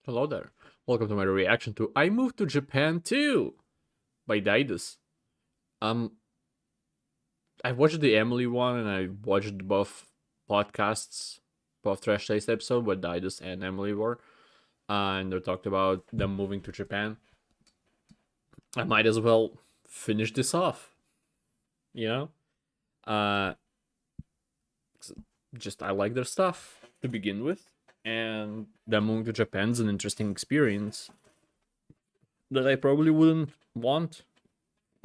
Hello there. Welcome to my reaction to I Moved to Japan Too by Daidus. Um I watched the Emily one and I watched both podcasts, both Trash Taste episode where Daidus and Emily were. And they talked about them moving to Japan. I might as well finish this off, you know? Uh just I like their stuff to begin with. And them moving to Japan's an interesting experience that I probably wouldn't want.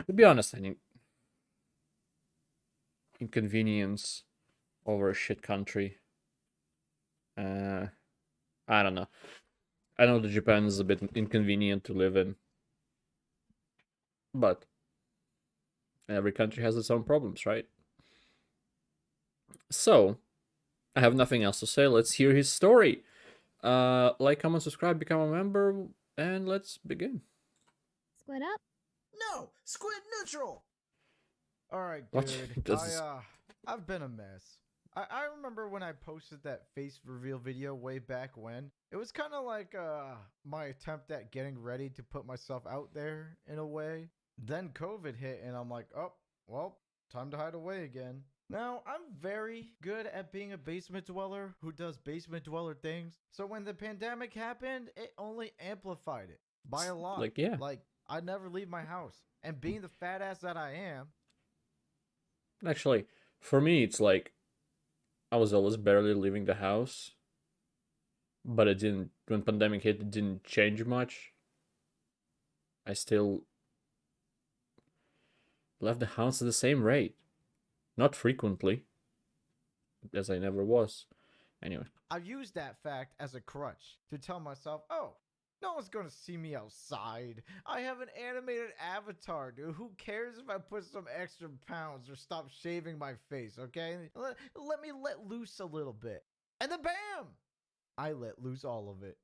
To be honest, I think inconvenience over a shit country. Uh, I don't know. I know that Japan is a bit inconvenient to live in, but every country has its own problems, right? So, I have nothing else to say. Let's hear his story. Like, comment, subscribe, become a member, and let's begin. Split up? No, squid neutral. All right, What? dude. This is- I've been a mess. I remember when I posted that face reveal video way back when. It was kind of like my attempt at getting ready to put myself out there in a way. Then COVID hit and I'm like, "Oh, well, time to hide away again." Now, I'm very good at being a basement dweller who does basement dweller things. So when the pandemic happened, it only amplified it by a lot. Like, yeah. Like I never leave my house. And being the fat ass that I am, Actually, for me, it's like I was always barely leaving the house, but it didn't. When pandemic hit, it didn't change much. I still left the house at the same rate. Not frequently, as I never was. Anyway, I use that fact as a crutch to tell myself, oh, no one's going to see me outside. I have an animated avatar, dude. Who cares if I put some extra pounds or stop shaving my face, okay? Let me let loose a little bit. And then bam! I let loose all of it.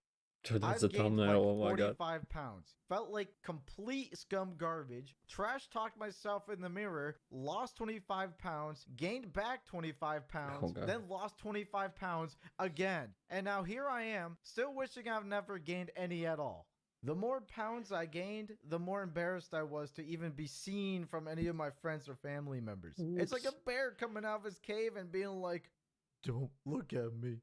dude, that's I've the gained like thumbnail. Oh my god. 45 pounds. Felt like complete scum garbage. Trash talked myself in the mirror. Lost 25 pounds. Gained back 25 pounds. God. Then lost 25 pounds again. And now here I am, still wishing I've never gained any at all. The more pounds I gained, the more embarrassed I was to even be seen from any of my friends or family members. It's like Oops. a bear coming out of his cave and being like, "Don't look at me."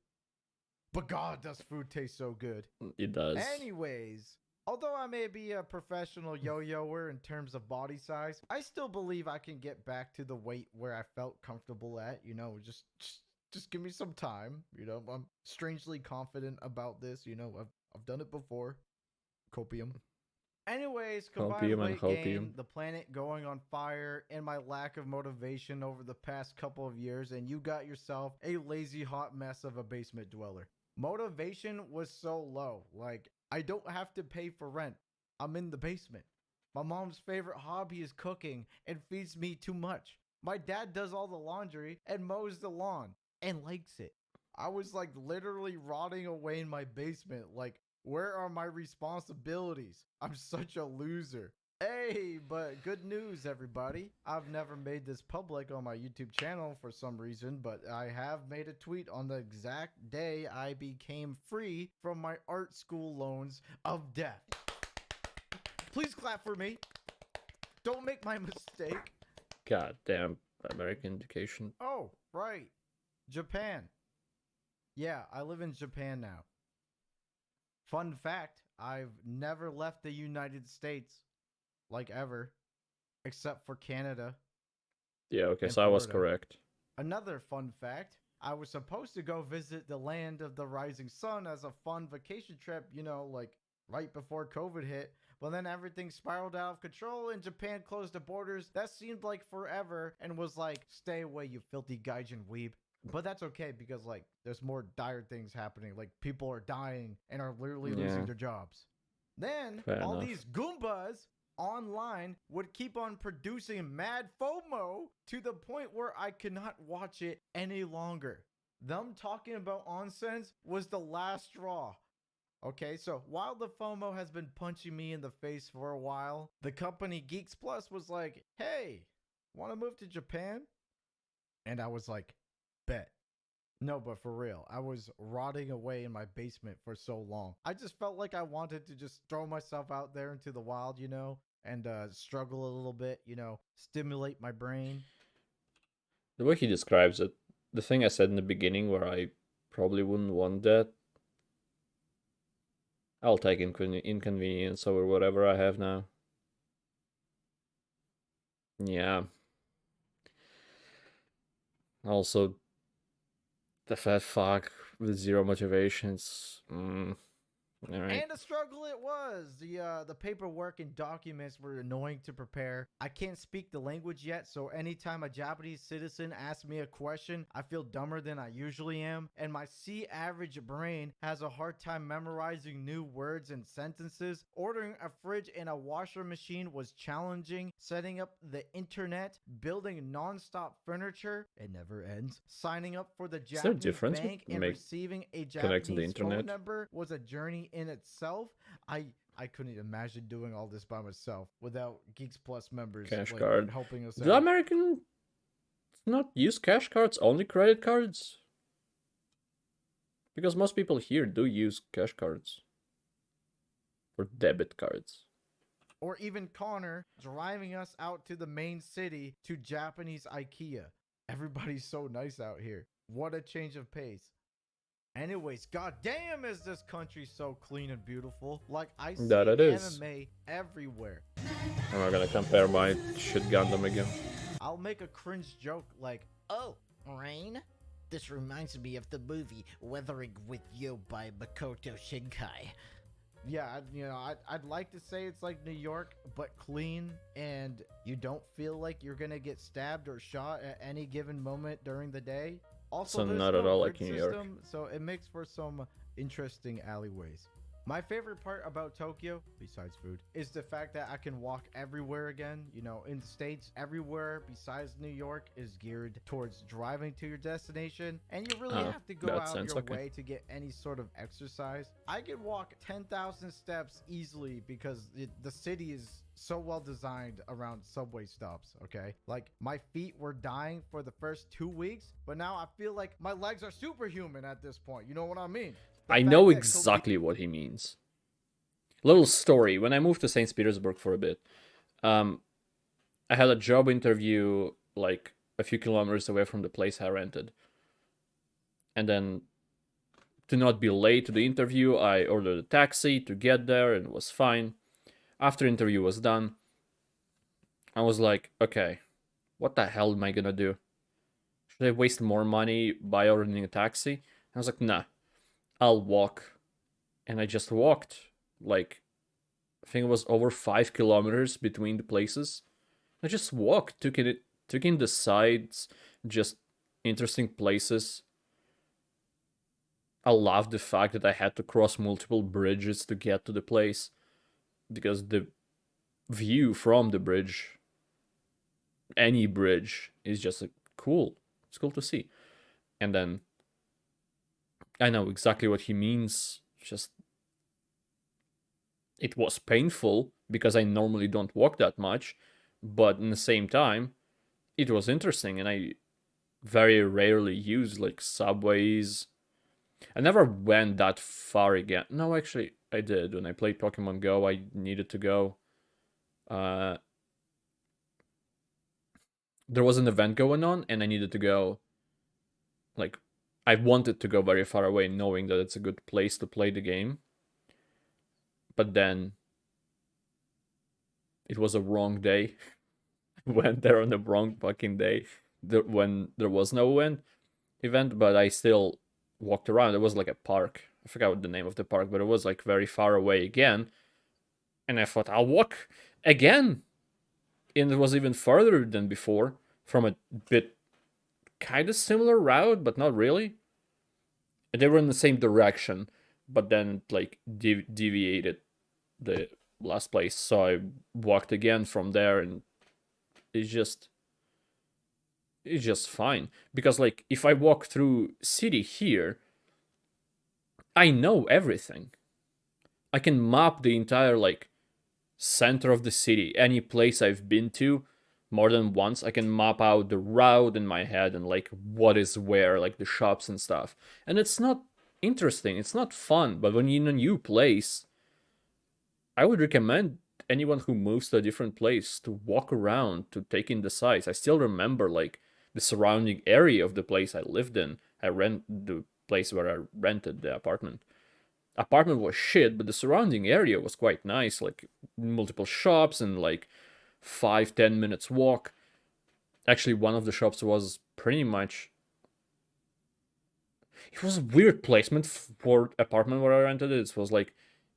But God, does food taste so good. It does. Anyways, although I may be a professional yo-yoer in terms of body size, I still believe I can get back to the weight where I felt comfortable at. You know, just give me some time. You know, I'm strangely confident about this. You know, I've done it before. Copium. Anyways, combined Copium and weight gain, hopium. the planet going on fire, and my lack of motivation over the past couple of years, and you got yourself a lazy hot mess of a basement dweller. Motivation was so low. Like, I don't have to pay for rent. I'm in the basement. My mom's favorite hobby is cooking and feeds me too much. My dad does all the laundry and mows the lawn and likes it. I was like literally rotting away in my basement. Like, where are my responsibilities? I'm such a loser. Hey, but good news, everybody. I've never made this public on my YouTube channel for some reason, but I have made a tweet on the exact day I became free from my art school loans of death. Please clap for me. Don't make my mistake. Goddamn American education. Oh, right. Japan. Yeah, I live in Japan now. Fun fact, I've never left the United States. Like ever, except for Canada. Yeah, okay, And so I was Florida. correct. Another fun fact, I was supposed to go visit the land of the rising sun as a fun vacation trip, you know, like right before COVID hit. But then everything spiraled out of control and Japan closed the borders. That seemed like forever and was like, stay away, you filthy gaijin weeb. But that's okay because like there's more dire things happening. Like people are dying and are literally Yeah. losing their jobs. Then Fair all enough. these Goombas online would keep on producing mad FOMO to the point where I could not watch it any longer. Them talking about onsens was the last straw. Okay, so while the FOMO has been punching me in the face for a while, the company Geeks Plus was like, hey, want to move to Japan? And I was like, bet. No, but for real, I was rotting away in my basement for so long. I just felt like I wanted to just throw myself out there into the wild, and struggle a little bit, stimulate my brain. The way he describes it, the thing I said in the beginning where I probably wouldn't want that, I'll take inconvenience over whatever I have now. Yeah. Also, the fat fuck with zero motivations. Alright. And a struggle it was. The paperwork and documents were annoying to prepare. I can't speak the language yet, so anytime a Japanese citizen asks me a question, I feel dumber than I usually am, and my C average brain has a hard time memorizing new words and sentences. Ordering a fridge and a washer machine was challenging. Setting up the internet, building non-stop furniture, it never ends. Signing up for the Is there a Japanese difference bank and make receiving a connecting the Japanese phone internet? number was a journey in itself. I couldn't imagine doing all this by myself without Geeks Plus members Cash like card. helping us Do out. Americans not use cash cards, only credit cards? Because most people here do use cash cards. Or debit cards. Or even Connor driving us out to the main city to Japanese IKEA. Everybody's so nice out here. What a change of pace. Anyways, goddamn, is this country so clean and beautiful? Like, I see That it is. anime everywhere. I'm not gonna compare my shit Gundam again. I'll make a cringe joke like, Oh, rain? This reminds me of the movie Weathering with You by Makoto Shinkai. yeah, I'd like to say it's like New York, but clean, and you don't feel like you're gonna get stabbed or shot at any given moment during the day. Also, So there's not at no all grid like New York. system, so it makes for some interesting alleyways. My favorite part about Tokyo, besides food, is the fact that I can walk everywhere again. In the States, everywhere besides New York is geared towards driving to your destination, and you really Oh, have to go that out sense, your okay. way to get any sort of exercise. I could walk 10,000 steps easily because the city is so well designed around subway stops, okay? Like, my feet were dying for the first 2 weeks, but now I feel like my legs are superhuman at this point. You know what I mean? The I fact know that exactly what he means. Little story. When I moved to St. Petersburg for a bit, I had a job interview like a few kilometers away from the place I rented. And then to not be late to the interview, I ordered a taxi to get there and it was fine. After interview was done, I was like, okay, what the hell am I gonna do? Should I waste more money by ordering a taxi? I was like, nah, I'll walk. And I just walked. Like, I think it was over 5 kilometers between the places. I just walked, took in the sights, just interesting places. I loved the fact that I had to cross multiple bridges to get to the place because the view from the bridge, any bridge, is just like, cool. It's cool to see. And then I know exactly what he means. Just it was painful because I normally don't walk that much, but in the same time, it was interesting, and I very rarely use like subways. I never went that far again. No, actually, I did. When I played Pokemon Go, I needed to go. Uh, there was an event going on, and I needed to go. Like, I wanted to go very far away, knowing that it's a good place to play the game. But then it was a wrong day. Went there on the wrong fucking day when there was no event, but I still walked around. It was like a park. I forgot what the name of the park, but it was like very far away again. And I thought I'll walk again. And it was even further than before from a bit kind of similar route, but not really. And they were in the same direction, but then like deviated the last place. So I walked again from there, and it's just fine because like if I walk through city here, I know everything. I can map the entire like center of the city, any place I've been to, more than once, I can map out the route in my head and like what is where, like the shops and stuff. And it's not interesting, it's not fun, but when you're in a new place, I would recommend anyone who moves to a different place to walk around, to take in the sights. I still remember like the surrounding area of the place I lived in. I rent the place where I rented the apartment. Apartment was shit, but the surrounding area was quite nice, like multiple shops and like 5-10 minutes walk. Actually, one of the shops was pretty much. It was a weird placement for apartment where I rented it. It was like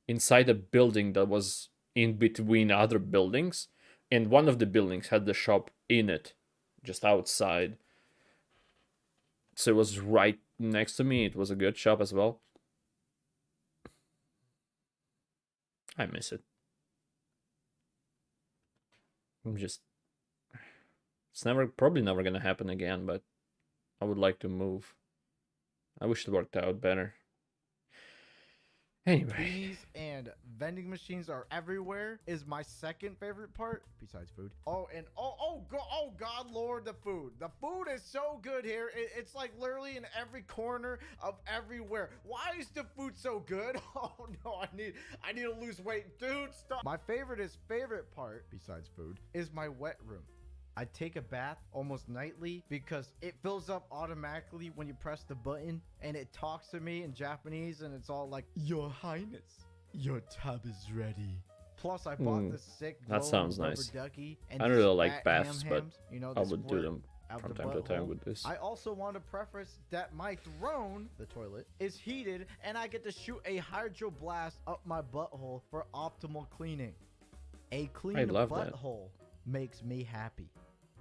inside a building that was in between other buildings, and one of the buildings had the shop in it, just outside. So it was right next to me. It was a good shop as well. I miss it. I'm just. It's probably never gonna happen again, but I would like to move. I wish it worked out better. Anyway. Beanies and vending machines are everywhere is my second favorite part besides food. Oh, and oh God, Lord, the food. The food is so good here. It's like literally in every corner of everywhere. Why is the food so good? Oh no, I need to lose weight, dude. Stop. My favorite part besides food is my wet room. I take a bath almost nightly because it fills up automatically when you press the button, and it talks to me in Japanese, and it's all like, "Your Highness, your tub is ready." Plus, I bought this sick that sounds rubber nice. ducky I don't really like baths, but I would do them out from the time to time butthole. with this. I also want to preface that my throne, the toilet, is heated, and I get to shoot a hydro blast up my butthole for optimal cleaning. A clean love that. butthole makes me happy.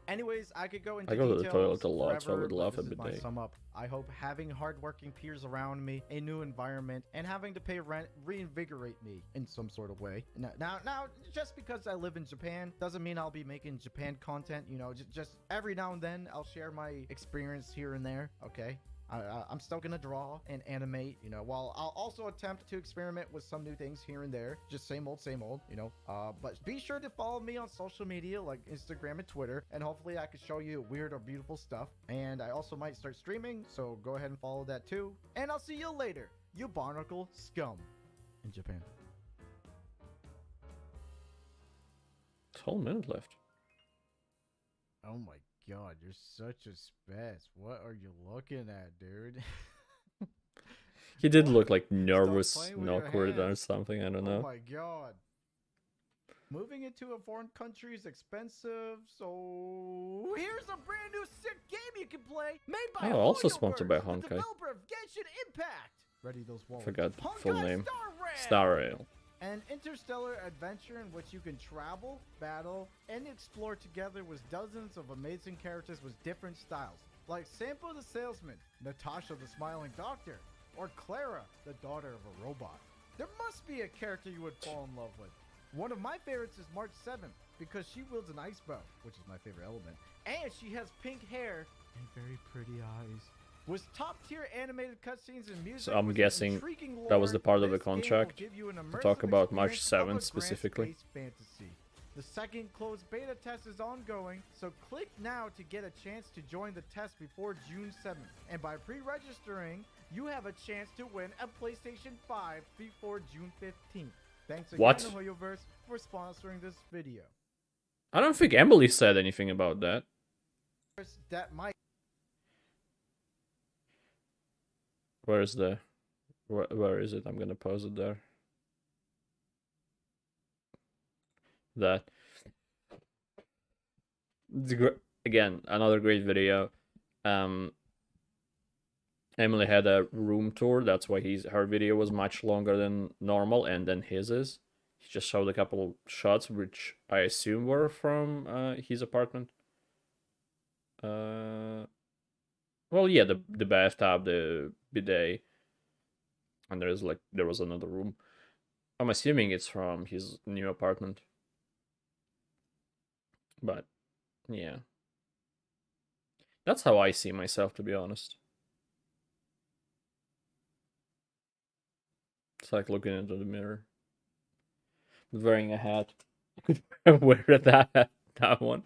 Anyways, I could go into I go to the details toilet a lot, so I forever, would but love this a is my bidet. sum up. I hope having hardworking peers around me, a new environment, and having to pay rent reinvigorate me in some sort of way. Now, just because I live in Japan doesn't mean I'll be making Japan content. You know, just every now and then I'll share my experience here and there. Okay. I'm still gonna draw and animate, you know, while I'll also attempt to experiment with some new things here and there. Just same old, you know. But be sure to follow me on social media like Instagram and Twitter, and hopefully I can show you weird or beautiful stuff. And I also might start streaming, so go ahead and follow that too. And I'll see you later, you barnacle scum in Japan. It's a whole minute left. Oh my God, you're such a spaz. What are you looking at, dude? He did What? look like Stop nervous playing and with your awkward or hands. something. I don't Oh know. my God. Moving into a foreign country is expensive, so here's a brand new sick game you can play, made by Oh, also sponsored by the Honkai. developer of Genshin Impact. Ready those walls. Forgot the full Honkai name. Star Rail. Star Rail. An interstellar adventure in which you can travel, battle, and explore together with dozens of amazing characters with different styles, like Sampo the Salesman, Natasha the Smiling Doctor, or Clara, the daughter of a robot. There must be a character you would fall in love with. One of my favorites is March 7th, because she wields an ice bow, which is my favorite element, and she has pink hair and very pretty eyes. With top-tier animated cutscenes and music, So I'm with guessing intriguing lore, that was the part of the this game will contract give you an to immersive talk about March experience of a 7th grand specifically. space fantasy. The second closed beta test is ongoing, so click now to get a chance to join the test before June 7th. And by pre-registering, you have a chance to win a PlayStation 5 before June 15th. Thanks again, What? Hoyoverse, for sponsoring this video. I don't think Emily said anything about that. That might Where is the... Where is it? I'm gonna pause it there. That. Again, another great video. Emily had a room tour. That's why her video was much longer than normal, and then his is. He just showed a couple shots, which I assume were from his apartment. Well, yeah, the bathtub, the bidet, and there was another room. I'm assuming it's from his new apartment. But yeah, that's how I see myself, to be honest. It's like looking into the mirror, wearing a hat. I could wear that one.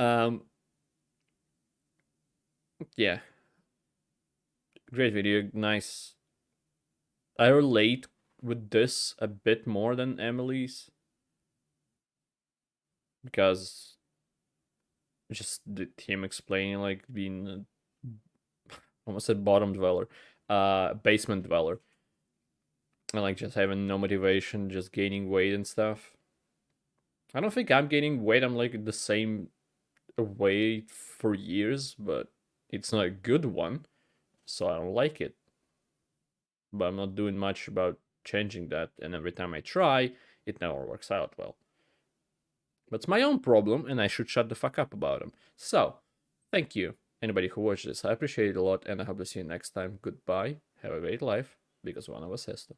Um, yeah, great video, nice. I relate with this a bit more than Emily's because just him explaining like being almost said bottom dweller, basement dweller, and like just having no motivation, just gaining weight and stuff. I don't think I'm gaining weight. I'm like the same weight for years, but it's not a good one, so I don't like it. But I'm not doing much about changing that, and every time I try, it never works out well. But it's my own problem, and I should shut the fuck up about them. So, thank you, anybody who watched this. I appreciate it a lot, and I hope to see you next time. Goodbye. Have a great life, because one of us has to.